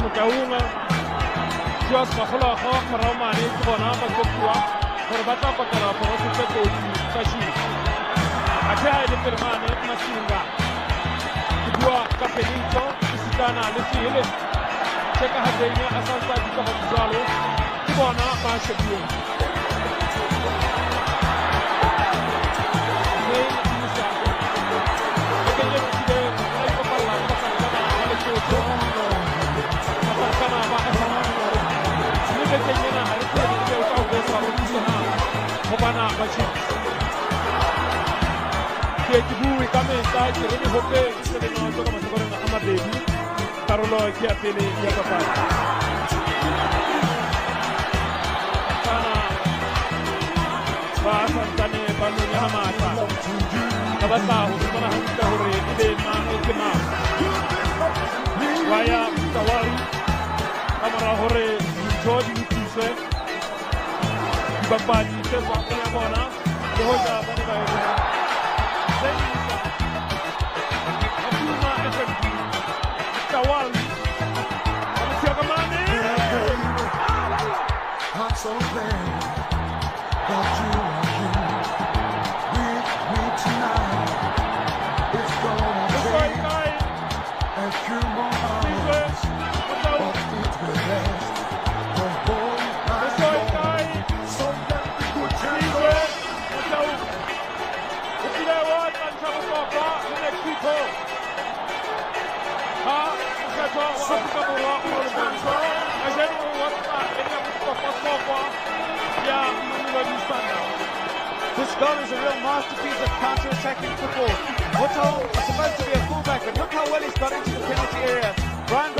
Mutaunga, just Mahula Hawk, Ramani, Bonapa, Kokua, or Batapa Karapa, Sukato, Kashi. I tried the Permane, Masinga. Kudua, Capelito, Isitana, Lefile, Cheka Hadenia, Asanta, Kapazalo, Kubana, Mashabu. Waya Tawari Amara Hore Jodi Mutuse Babani Tewa Kona Hoja Baniba Senisa Akuma FMP Tawari Amasiagamane I'm so glad that you are here with me tonight. It's gonna take a few more hours, but it will last the whole night. So let the good times go. This goal is a real masterpiece of counter-attacking football. What's supposed to be a fullback, but look how well he's got into the penalty area. Brian